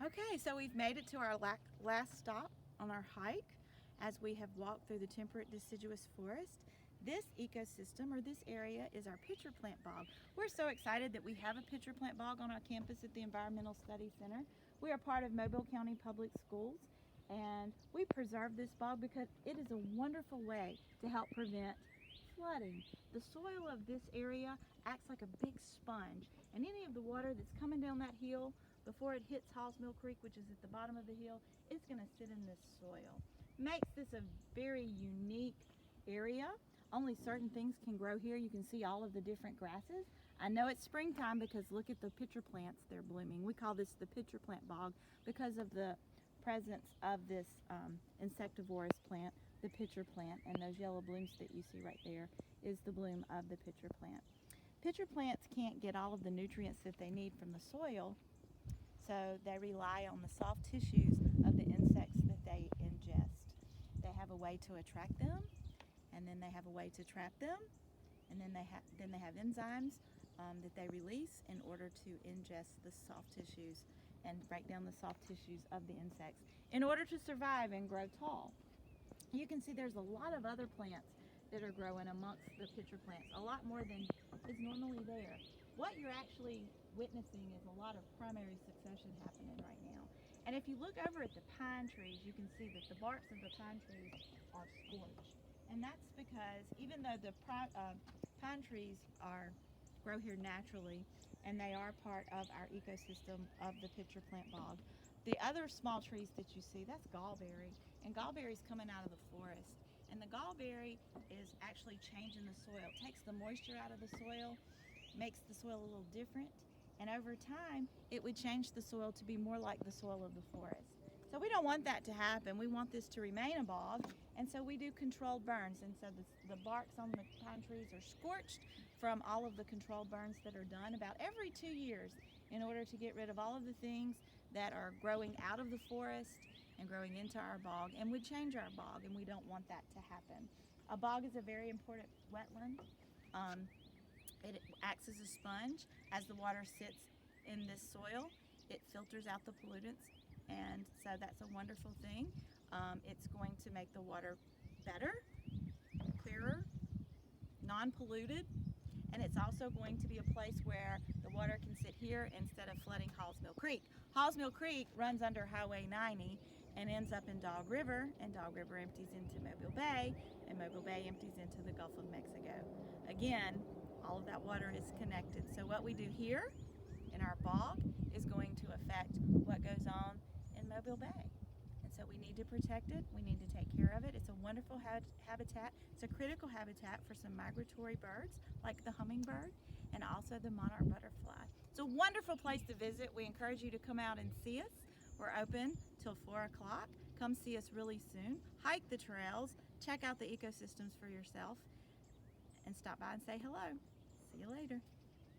Okay, so we've made it to our last stop on our hike as we have walked through the temperate deciduous forest. This ecosystem, or this area, is our pitcher plant bog. We're so excited that we have a pitcher plant bog on our campus at the Environmental Studies Center. We are part of Mobile County Public Schools, and we preserve this bog because it is a wonderful way to help prevent flooding. The soil of this area acts like a big sponge, and any of the water that's coming down that hill before it hits Halls Mill Creek, which is at the bottom of the hill, it's going to sit in this soil. Makes this a very unique area. Only certain things can grow here. You can see all of the different grasses. I know it's springtime because look at the pitcher plants, they're blooming. We call this the pitcher plant bog because of the presence of this insectivorous plant, the pitcher plant, and those yellow blooms that you see right there is the bloom of the pitcher plant. Pitcher plants can't get all of the nutrients that they need from the soil, so they rely on the soft tissues of the insects that they ingest. They have a way to attract them, and then they have a way to trap them, and then they have enzymes that they release in order to ingest the soft tissues and break down the soft tissues of the insects in order to survive and grow tall. You can see there's a lot of other plants that are growing amongst the pitcher plants, a lot more than is normally there. What you're actually witnessing is a lot of primary succession happening right now. And if you look over at the pine trees, you can see that the barks of the pine trees are scorched. And that's because even though the pine trees grow here naturally, and they are part of our ecosystem of the pitcher plant bog, the other small trees that you see, that's gallberry, and gallberry's coming out of the forest. And the gallberry is actually changing the soil. It takes the moisture out of the soil, makes the soil a little different, and over time it would change the soil to be more like the soil of the forest. So we don't want that to happen. We want this to remain a bog, and so we do controlled burns. And so the barks on the pine trees are scorched from all of the controlled burns that are done about every 2 years in order to get rid of all of the things that are growing out of the forest and growing into our bog and would change our bog, and we don't want that to happen. A bog is a very important wetland. It acts as a sponge. As the water sits in this soil, it filters out the pollutants, and so that's a wonderful thing. It's going to make the water better, clearer, non-polluted, and it's also going to be a place where the water can sit here instead of flooding Halls Mill Creek. Halls Mill Creek runs under Highway 90 and ends up in Dog River, and Dog River empties into Mobile Bay, and Mobile Bay empties into the Gulf of Mexico. Again, all of that water is connected. So what we do here in our bog is going to affect what goes on in Mobile Bay. And so we need to protect it, we need to take care of it. It's a wonderful habitat. It's a critical habitat for some migratory birds like the hummingbird and also the monarch butterfly. It's a wonderful place to visit. We encourage you to come out and see us. We're open till 4 o'clock. Come see us really soon. Hike the trails, check out the ecosystems for yourself, and stop by and say hello. See you later.